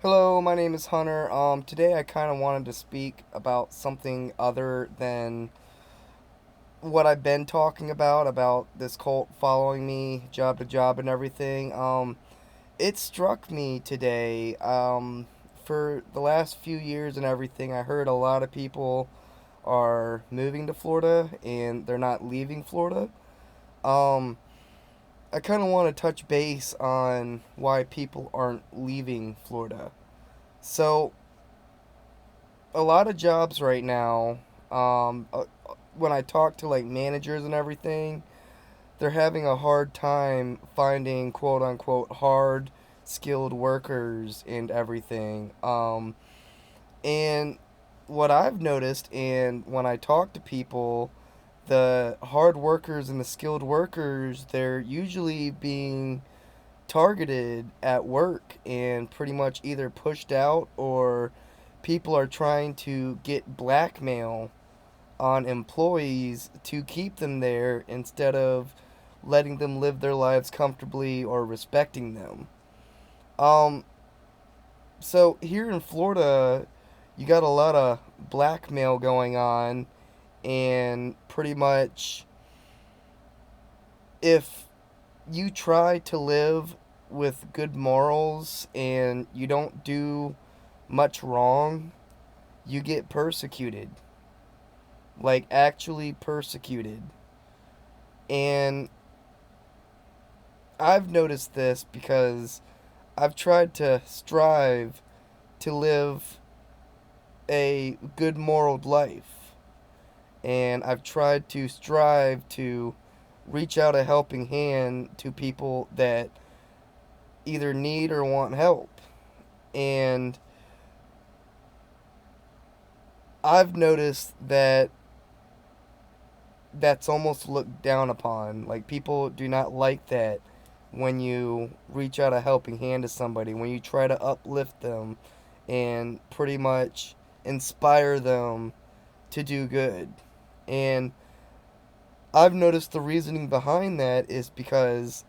Hello, my name is Hunter. Today I kind of wanted to speak about something other than what I've been talking about this cult following me job to job and everything. It struck me today. For the last few years and everything, I heard a lot of people are moving to Florida and they're not leaving Florida. Um, I kind of want to touch base on why people aren't leaving Florida. So, a lot of jobs right now, um, uh, when I talk to like managers and everything, they're having a hard time finding quote unquote hard skilled workers and everything. And what I've noticed, and when I talk to people, the hard workers and the skilled workers, they're usually being targeted at work and pretty much either pushed out or people are trying to get blackmail on employees to keep them there instead of letting them live their lives comfortably or respecting them. Um, so here in Florida, you got a lot of blackmail going on, and pretty much if you try to live with good morals and you don't do much wrong, you get persecuted. Like, actually persecuted. And I've noticed this because I've tried to strive to live a good moral life. And I've tried to strive to reach out a helping hand to people that either need or want help. And I've noticed that that's almost looked down upon. Like, people do not like that when you reach out a helping hand to somebody, when you try to uplift them and pretty much inspire them to do good. And I've noticed the reasoning behind that is because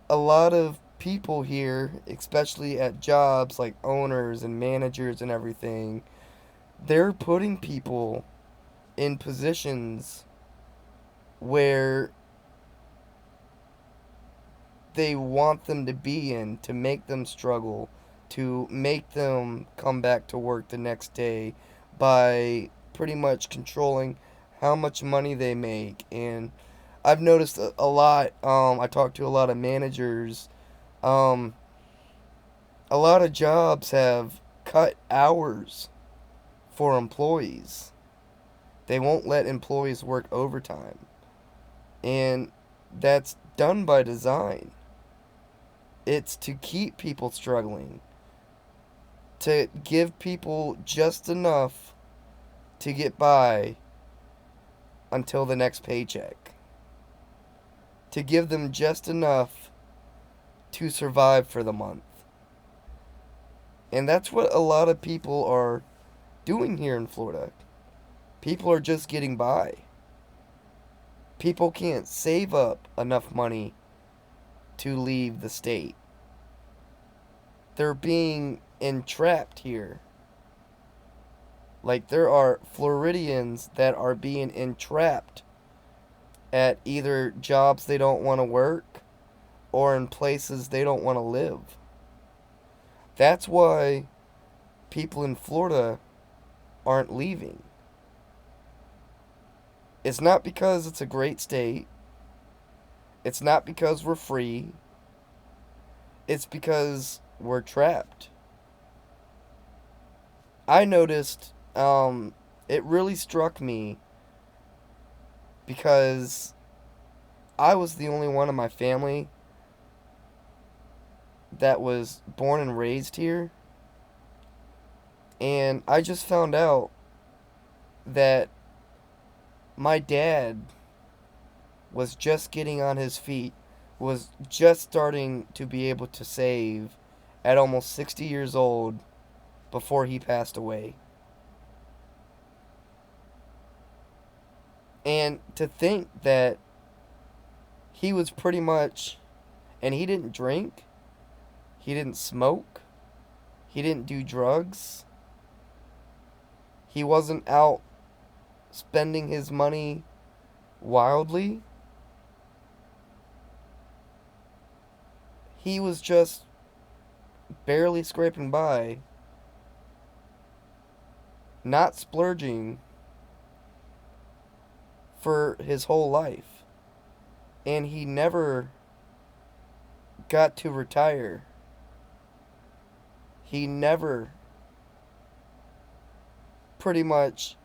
a lot of people here, especially at jobs like owners and managers and everything, they're putting people in positions where they want them to be in to make them struggle, to make them come back to work the next day by pretty much controlling how much money they make. And I've noticed a lot. I talked to a lot of managers. Um, a lot of jobs have cut hours for employees. They won't let employees work overtime. And that's done by design. It's to keep people struggling, to give people just enough to get by until the next paycheck, to give them just enough to survive for the month. And that's what a lot of people are doing here in Florida. People are just getting by. People can't save up enough money to leave the state. They're being entrapped here. Like, there are Floridians that are being entrapped at either jobs they don't want to work or in places they don't want to live. That's why people in Florida aren't leaving. It's not because it's a great state. It's not because we're free. It's because we're trapped. I noticed, it really struck me because I was the only one in my family that was born and raised here. And I just found out that my dad was just getting on his feet, was just starting to be able to save at almost 60 years old before he passed away. And to think that he was pretty much, and he didn't drink, he didn't smoke, He didn't do drugs. He wasn't out spending his money wildly. He was just barely scraping by, not splurging for his whole life. And he never got to retire. He never pretty much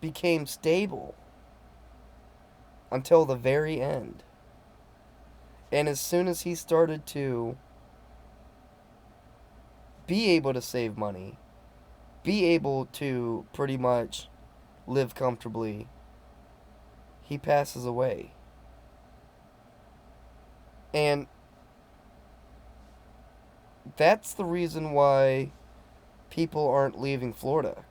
became stable until the very end. And as soon as he started to be able to save money, be able to pretty much live comfortably, he passes away. And that's the reason why people aren't leaving Florida.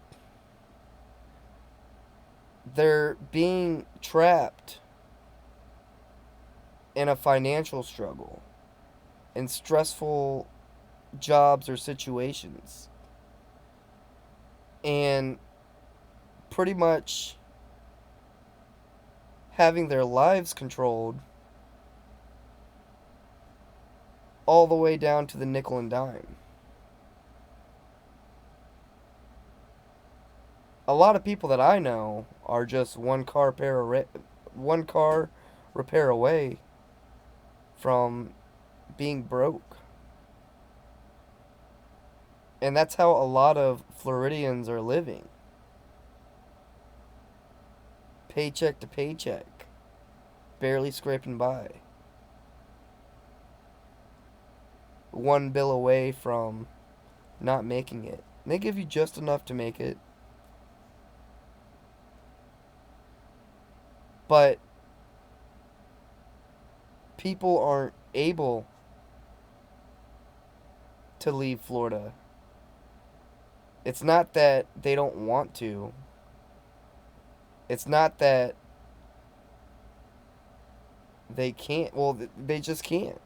They're being trapped in a financial struggle, in stressful jobs or situations, and pretty much having their lives controlled all the way down to the nickel and dime. A lot of people that I know are just one car repair away from being broke. And that's how a lot of Floridians are living. Paycheck to paycheck, barely scraping by. One bill away from not making it. They give you just enough to make it. But people aren't able to leave Florida. It's not that they don't want to. It's not that they can't. Well, they just can't.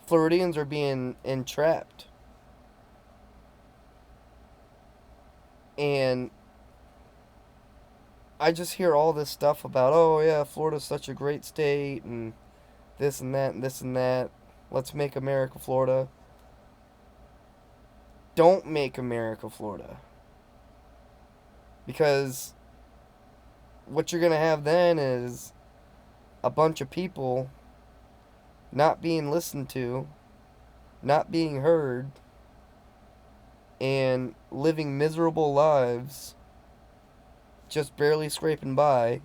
Floridians are being entrapped. And I just hear all this stuff about, oh yeah, Florida's such a great state, and this and that and this and that. Let's make America Florida. Don't make America Florida. Because what you're going to have then is a bunch of people not being listened to, not being heard, and living miserable lives, just barely scraping by,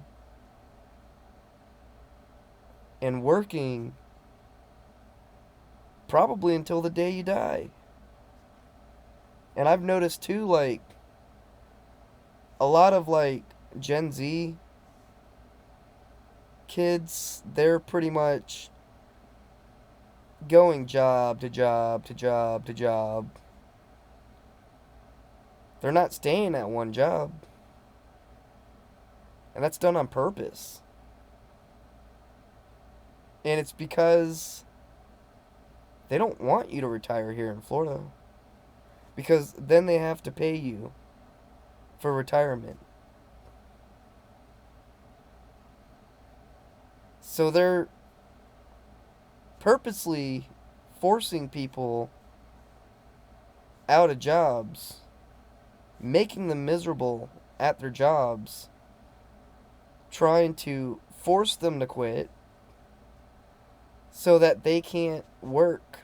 and working probably until the day you die. And I've noticed too, like, a lot of, like, Gen Z kids, they're pretty much going job to job to job to job. They're not staying at one job. And that's done on purpose. And it's because they don't want you to retire here in Florida. Because then they have to pay you for retirement. So they're purposely forcing people out of jobs, making them miserable at their jobs, trying to force them to quit so that they can't work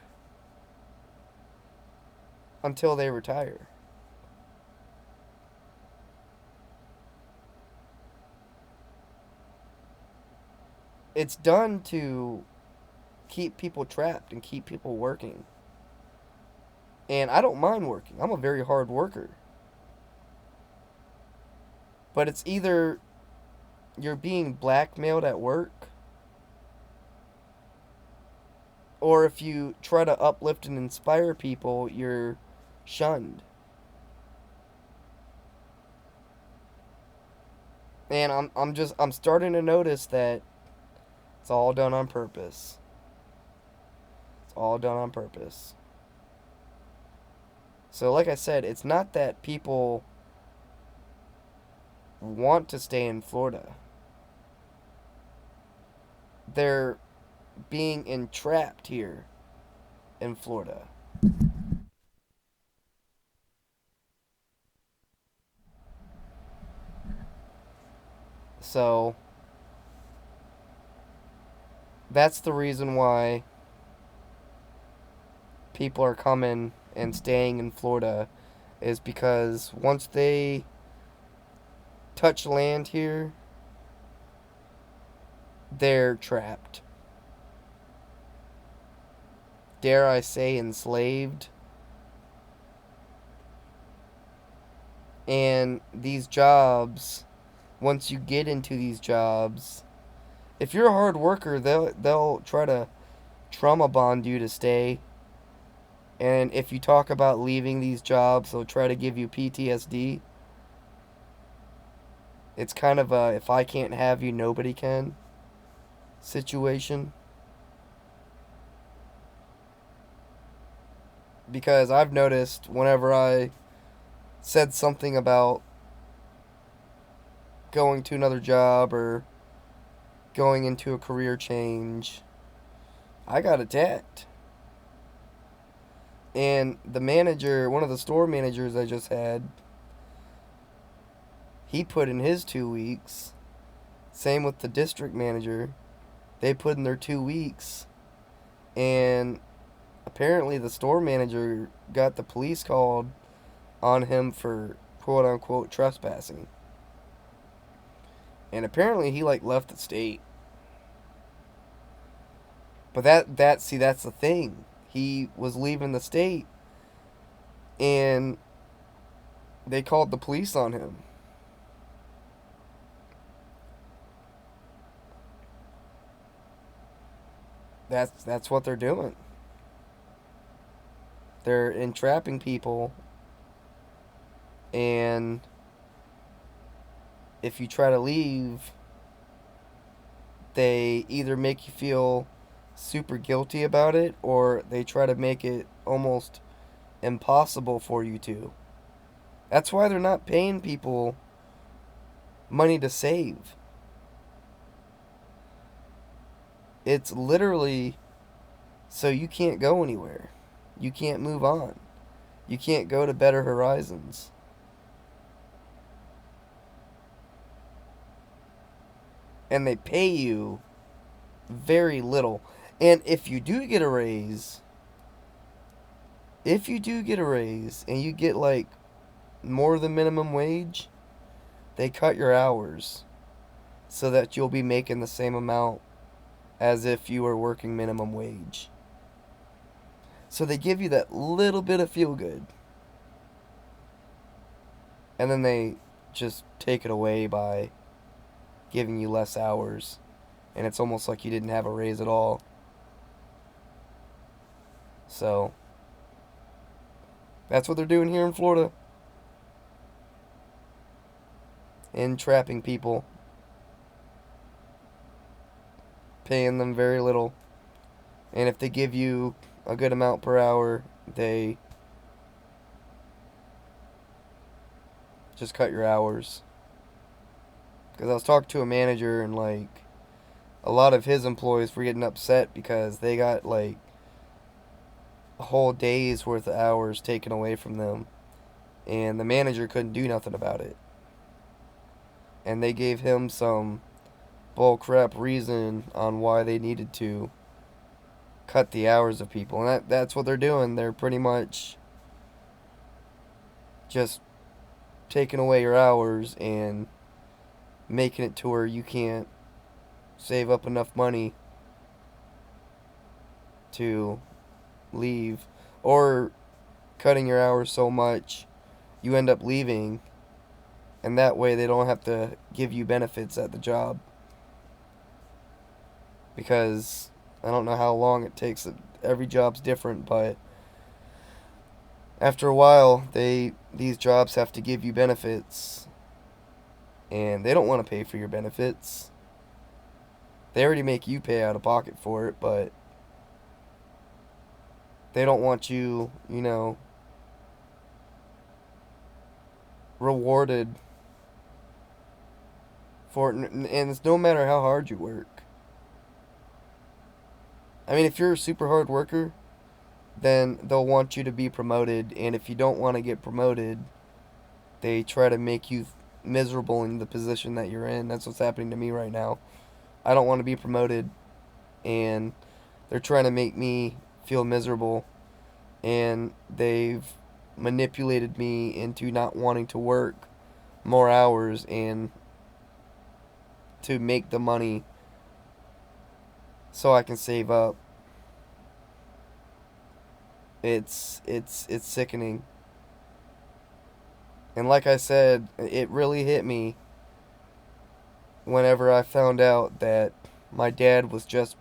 until they retire. It's done to keep people trapped and keep people working. And I don't mind working. I'm a very hard worker. But it's either you're being blackmailed at work, or if you try to uplift and inspire people, you're shunned. And I'm starting to notice that it's all done on purpose. It's all done on purpose. So, like I said, it's not that people want to stay in Florida. They're being entrapped here in Florida. So, that's the reason why people are coming and staying in Florida, is because once they touch land here, they're trapped. Dare I say, enslaved. And these jobs, once you get into these jobs, if you're a hard worker, they'll try to trauma bond you to stay. And if you talk about leaving these jobs, they'll try to give you PTSD. It's kind of a if I can't have you, nobody can situation. Because I've noticed whenever I said something about going to another job or going into a career change, I got attacked. And the manager, one of the store managers I just had, he put in his 2 weeks. Same with the district manager. They put in their 2 weeks. And apparently the store manager got the police called on him for quote unquote trespassing. And apparently he like left the state. But that's the thing. He was leaving the state and they called the police on him. That's what they're doing. They're entrapping people, and if you try to leave, they either make you feel super guilty about it or they try to make it almost impossible for you to. That's why they're not paying people money to save. It's literally so you can't go anywhere. You can't move on. You can't go to better horizons. And they pay you very little. And if you do get a raise, and you get like more than minimum wage, they cut your hours so that you'll be making the same amount as if you were working minimum wage. So they give you that little bit of feel good. And then they just take it away by giving you less hours. And it's almost like you didn't have a raise at all. So that's what they're doing here in Florida. Entrapping people. Paying them very little. And if they give you a good amount per hour, they just cut your hours. Because I was talking to a manager and like a lot of his employees were getting upset because they got like a whole day's worth of hours taken away from them. And the manager couldn't do nothing about it. And they gave him some bullcrap reason on why they needed to cut the hours of people. And that's what they're doing. They're pretty much just taking away your hours and making it to where you can't save up enough money to leave, or cutting your hours so much you end up leaving, and that way they don't have to give you benefits at the job, because I don't know how long it takes. Every job's different, but after a while these jobs have to give you benefits, and they don't want to pay for your benefits. They already make you pay out of pocket for it, but They don't want you, rewarded for it. And it's no matter how hard you work. I mean, if you're a super hard worker, then they'll want you to be promoted. And if you don't want to get promoted, they try to make you miserable in the position that you're in. That's what's happening to me right now. I don't want to be promoted, and they're trying to make me feel miserable, and they've manipulated me into not wanting to work more hours and to make the money so I can save up. It's sickening. And like I said, it really hit me whenever I found out that my dad was just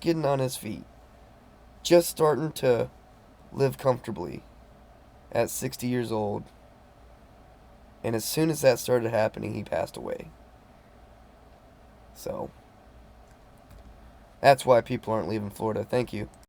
getting on his feet, just starting to live comfortably at 60 years old. And as soon as that started happening, he passed away. So, that's why people aren't leaving Florida. Thank you.